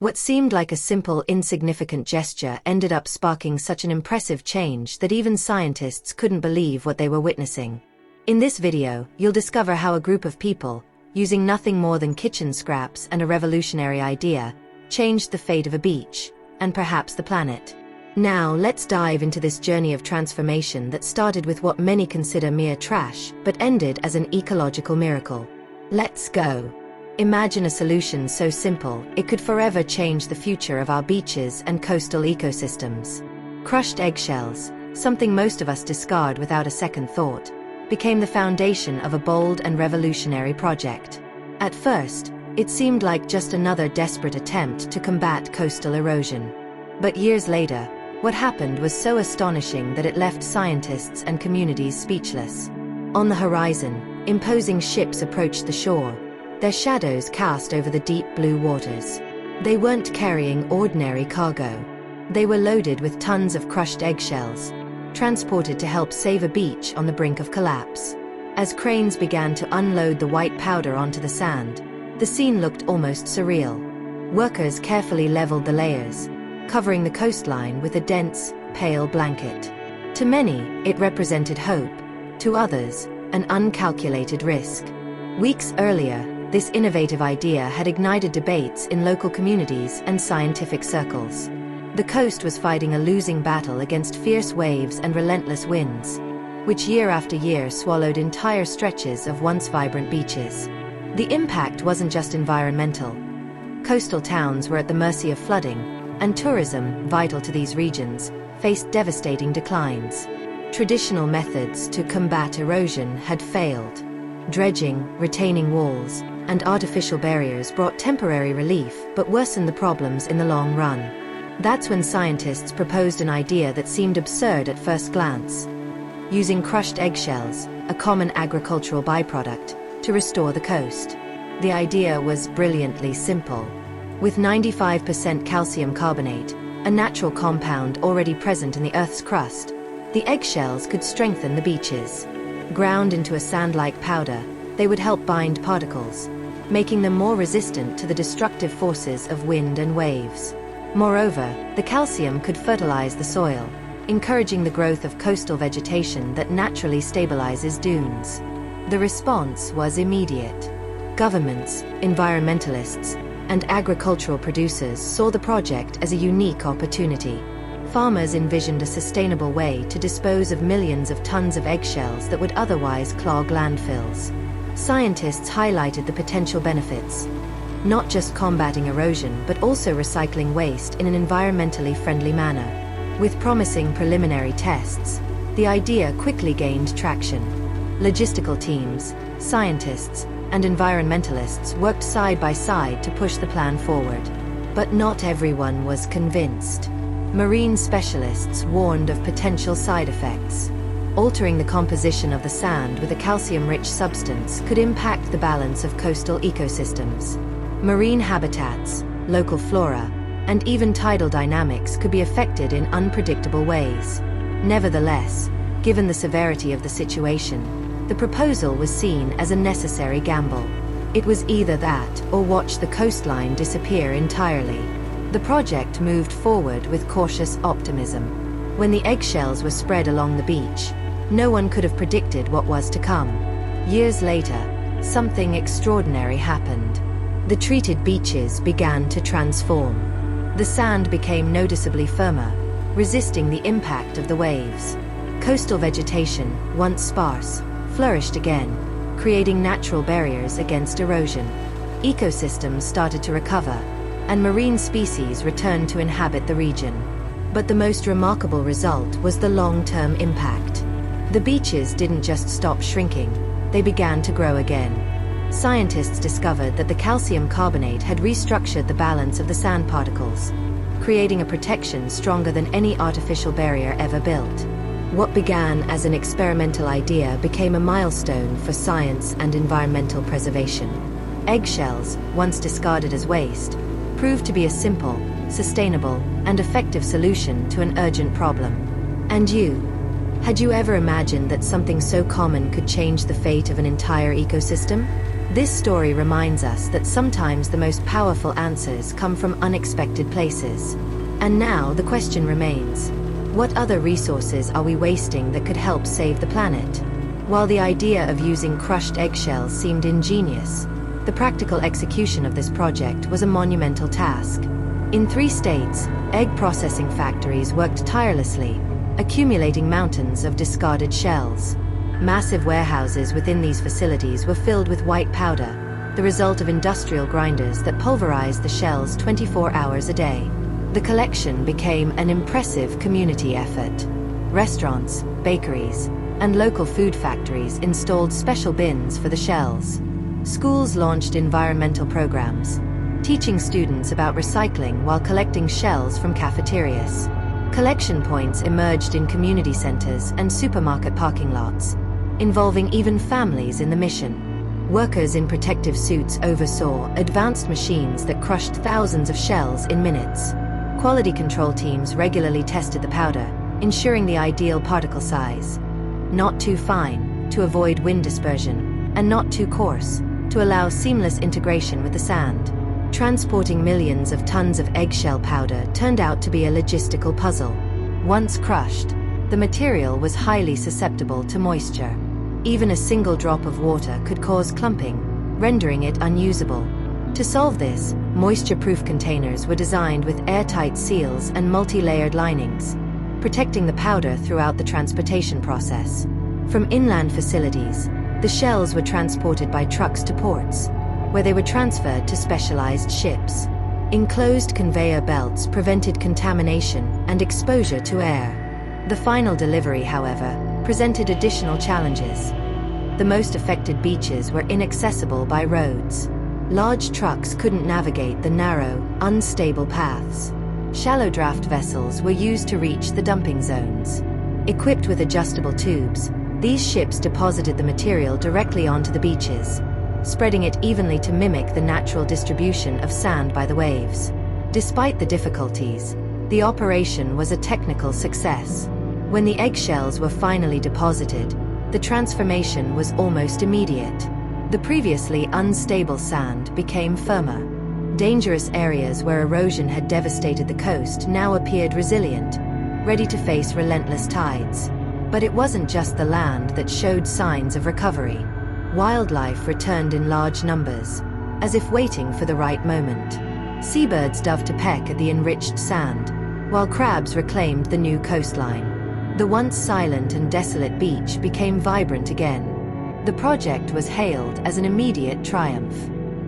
What seemed like a simple, insignificant gesture ended up sparking such an impressive change that even scientists couldn't believe what they were witnessing. In this video, you'll discover how a group of people, using nothing more than kitchen scraps and a revolutionary idea, changed the fate of a beach, and perhaps the planet. Now, let's dive into this journey of transformation that started with what many consider mere trash, but ended as an ecological miracle. Let's go. Imagine a solution so simple, it could forever change the future of our beaches and coastal ecosystems. Crushed eggshells, something most of us discard without a second thought, became the foundation of a bold and revolutionary project. At first, it seemed like just another desperate attempt to combat coastal erosion. But years later, what happened was so astonishing that it left scientists and communities speechless. On the horizon, imposing ships approached the shore, their shadows cast over the deep blue waters. They weren't carrying ordinary cargo. They were loaded with tons of crushed eggshells, transported to help save a beach on the brink of collapse. As cranes began to unload the white powder onto the sand, the scene looked almost surreal. Workers carefully leveled the layers, covering the coastline with a dense, pale blanket. To many, it represented hope. To others, an uncalculated risk. Weeks earlier, this innovative idea had ignited debates in local communities and scientific circles. The coast was fighting a losing battle against fierce waves and relentless winds, which year after year swallowed entire stretches of once vibrant beaches. The impact wasn't just environmental. Coastal towns were at the mercy of flooding, and tourism, vital to these regions, faced devastating declines. Traditional methods to combat erosion had failed. Dredging, retaining walls, and artificial barriers brought temporary relief but worsened the problems in the long run. That's when scientists proposed an idea that seemed absurd at first glance: using crushed eggshells, a common agricultural byproduct, to restore the coast. The idea was brilliantly simple. With 95% calcium carbonate, a natural compound already present in the Earth's crust, the eggshells could strengthen the beaches. Ground into a sand-like powder, they would help bind particles, making them more resistant to the destructive forces of wind and waves. Moreover, the calcium could fertilize the soil, encouraging the growth of coastal vegetation that naturally stabilizes dunes. The response was immediate. Governments, environmentalists, and agricultural producers saw the project as a unique opportunity. Farmers envisioned a sustainable way to dispose of millions of tons of eggshells that would otherwise clog landfills. Scientists highlighted the potential benefits, not just combating erosion but also recycling waste in an environmentally friendly manner. With promising preliminary tests, the idea quickly gained traction. Logistical teams, scientists, and environmentalists worked side by side to push the plan forward. But not everyone was convinced. Marine specialists warned of potential side effects. Altering the composition of the sand with a calcium-rich substance could impact the balance of coastal ecosystems. Marine habitats, local flora, and even tidal dynamics could be affected in unpredictable ways. Nevertheless, given the severity of the situation, the proposal was seen as a necessary gamble. It was either that or watch the coastline disappear entirely. The project moved forward with cautious optimism. When the eggshells were spread along the beach, no one could have predicted what was to come. Years later, something extraordinary happened. The treated beaches began to transform. The sand became noticeably firmer, resisting the impact of the waves. Coastal vegetation, once sparse, flourished again, creating natural barriers against erosion. Ecosystems started to recover, and marine species returned to inhabit the region. But the most remarkable result was the long-term impact. The beaches didn't just stop shrinking, they began to grow again. Scientists discovered that the calcium carbonate had restructured the balance of the sand particles, creating a protection stronger than any artificial barrier ever built. What began as an experimental idea became a milestone for science and environmental preservation. Eggshells, once discarded as waste, proved to be a simple, sustainable, and effective solution to an urgent problem. And you? Had you ever imagined that something so common could change the fate of an entire ecosystem? This story reminds us that sometimes the most powerful answers come from unexpected places. And now the question remains, what other resources are we wasting that could help save the planet? While the idea of using crushed eggshells seemed ingenious, the practical execution of this project was a monumental task. In 3 states, egg processing factories worked tirelessly, accumulating mountains of discarded shells. Massive warehouses within these facilities were filled with white powder, the result of industrial grinders that pulverized the shells 24 hours a day. The collection became an impressive community effort. Restaurants, bakeries, and local food factories installed special bins for the shells. Schools launched environmental programs, teaching students about recycling while collecting shells from cafeterias. Collection points emerged in community centers and supermarket parking lots, involving even families in the mission. Workers in protective suits oversaw advanced machines that crushed thousands of shells in minutes. Quality control teams regularly tested the powder, ensuring the ideal particle size. Not too fine, to avoid wind dispersion, and not too coarse, to allow seamless integration with the sand. Transporting millions of tons of eggshell powder turned out to be a logistical puzzle. Once crushed, the material was highly susceptible to moisture. Even a single drop of water could cause clumping, rendering it unusable. To solve this, moisture-proof containers were designed with airtight seals and multi-layered linings, protecting the powder throughout the transportation process. From inland facilities, the shells were transported by trucks to ports, where they were transferred to specialized ships. Enclosed conveyor belts prevented contamination and exposure to air. The final delivery, however, presented additional challenges. The most affected beaches were inaccessible by roads. Large trucks couldn't navigate the narrow, unstable paths. Shallow draft vessels were used to reach the dumping zones. Equipped with adjustable tubes, these ships deposited the material directly onto the beaches, spreading it evenly to mimic the natural distribution of sand by the waves. Despite the difficulties, the operation was a technical success. When the eggshells were finally deposited, the transformation was almost immediate. The previously unstable sand became firmer. Dangerous areas where erosion had devastated the coast now appeared resilient, ready to face relentless tides. But it wasn't just the land that showed signs of recovery. Wildlife returned in large numbers, as if waiting for the right moment. Seabirds dove to peck at the enriched sand, while crabs reclaimed the new coastline. The once silent and desolate beach became vibrant again. The project was hailed as an immediate triumph.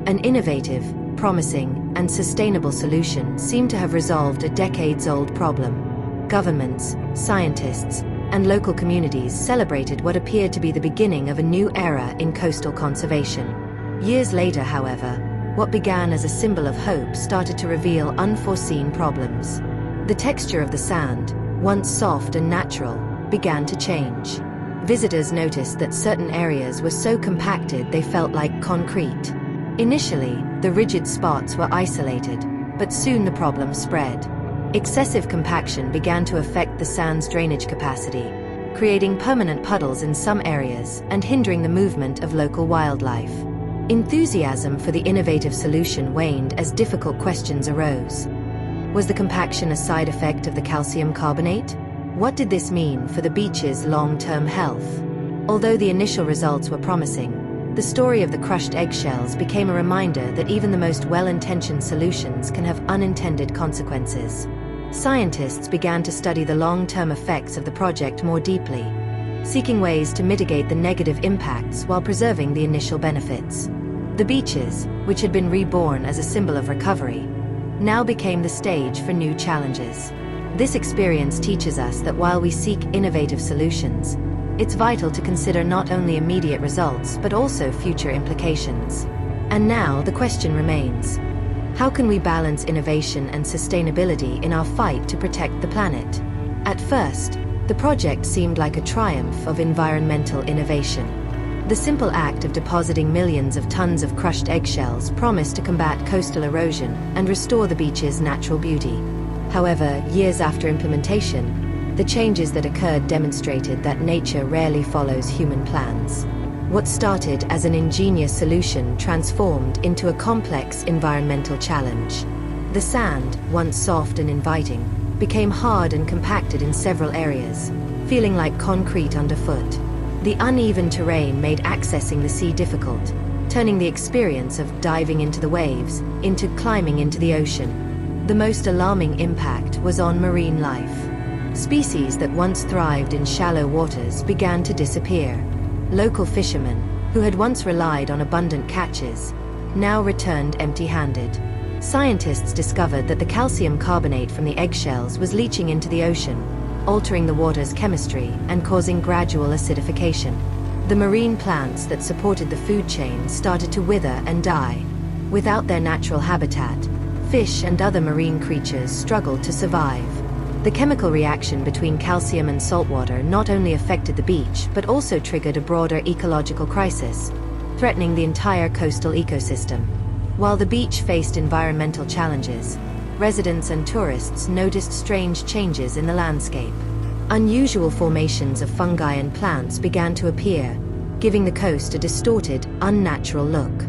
An innovative, promising, and sustainable solution seemed to have resolved a decades-old problem. Governments, scientists, and local communities celebrated what appeared to be the beginning of a new era in coastal conservation. Years later, however, what began as a symbol of hope started to reveal unforeseen problems. The texture of the sand, once soft and natural, began to change. Visitors noticed that certain areas were so compacted they felt like concrete. Initially, the rigid spots were isolated, but soon the problem spread. Excessive compaction began to affect the sand's drainage capacity, creating permanent puddles in some areas and hindering the movement of local wildlife. Enthusiasm for the innovative solution waned as difficult questions arose. Was the compaction a side effect of the calcium carbonate? What did this mean for the beach's long-term health? Although the initial results were promising, the story of the crushed eggshells became a reminder that even the most well-intentioned solutions can have unintended consequences. Scientists began to study the long-term effects of the project more deeply, seeking ways to mitigate the negative impacts while preserving the initial benefits. The beaches, which had been reborn as a symbol of recovery, now became the stage for new challenges. This experience teaches us that while we seek innovative solutions, it's vital to consider not only immediate results but also future implications. And now the question remains: how can we balance innovation and sustainability in our fight to protect the planet? At first, the project seemed like a triumph of environmental innovation. The simple act of depositing millions of tons of crushed eggshells promised to combat coastal erosion and restore the beach's natural beauty. However, years after implementation, the changes that occurred demonstrated that nature rarely follows human plans. What started as an ingenious solution transformed into a complex environmental challenge. The sand, once soft and inviting, became hard and compacted in several areas, feeling like concrete underfoot. The uneven terrain made accessing the sea difficult, turning the experience of diving into the waves into climbing into the ocean. The most alarming impact was on marine life. Species that once thrived in shallow waters began to disappear. Local fishermen, who had once relied on abundant catches, now returned empty-handed. Scientists discovered that the calcium carbonate from the eggshells was leaching into the ocean, altering the water's chemistry and causing gradual acidification. The marine plants that supported the food chain started to wither and die. Without their natural habitat, fish and other marine creatures struggled to survive. The chemical reaction between calcium and saltwater not only affected the beach but also triggered a broader ecological crisis, threatening the entire coastal ecosystem. While the beach faced environmental challenges, residents and tourists noticed strange changes in the landscape. Unusual formations of fungi and plants began to appear, giving the coast a distorted, unnatural look.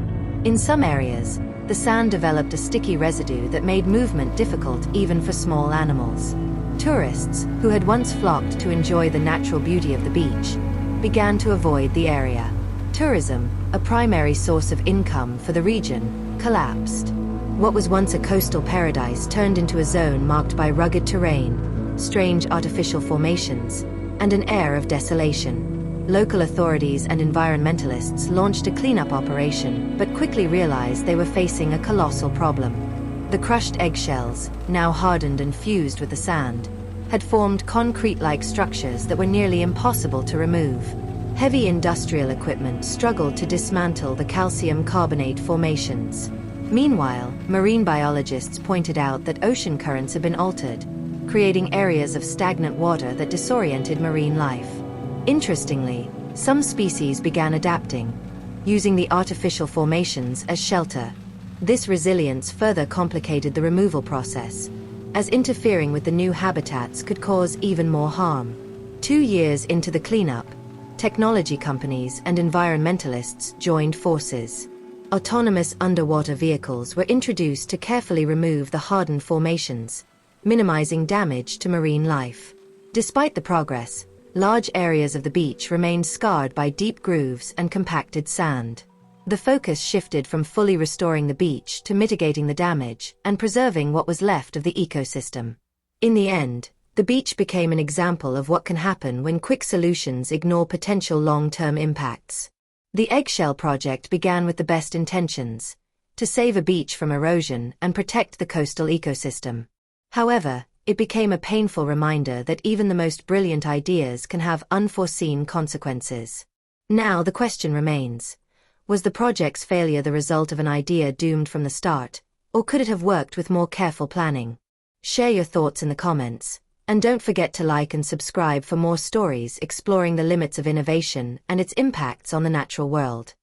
In some areas, the sand developed a sticky residue that made movement difficult even for small animals. Tourists, who had once flocked to enjoy the natural beauty of the beach, began to avoid the area. Tourism, a primary source of income for the region, collapsed. What was once a coastal paradise turned into a zone marked by rugged terrain, strange artificial formations, and an air of desolation. Local authorities and environmentalists launched a cleanup operation, but quickly realized they were facing a colossal problem. The crushed eggshells, now hardened and fused with the sand, had formed concrete-like structures that were nearly impossible to remove. Heavy industrial equipment struggled to dismantle the calcium carbonate formations. Meanwhile, marine biologists pointed out that ocean currents had been altered, creating areas of stagnant water that disoriented marine life. Interestingly, some species began adapting, using the artificial formations as shelter. This resilience further complicated the removal process, as interfering with the new habitats could cause even more harm. 2 years into the cleanup, technology companies and environmentalists joined forces. Autonomous underwater vehicles were introduced to carefully remove the hardened formations, minimizing damage to marine life. Despite the progress, large areas of the beach remained scarred by deep grooves and compacted sand. The focus shifted from fully restoring the beach to mitigating the damage and preserving what was left of the ecosystem. In the end, the beach became an example of what can happen when quick solutions ignore potential long-term impacts. The Eggshell project began with the best intentions, to save a beach from erosion and protect the coastal ecosystem. However, it became a painful reminder that even the most brilliant ideas can have unforeseen consequences. Now the question remains, was the project's failure the result of an idea doomed from the start, or could it have worked with more careful planning? Share your thoughts in the comments. And don't forget to like and subscribe for more stories exploring the limits of innovation and its impacts on the natural world.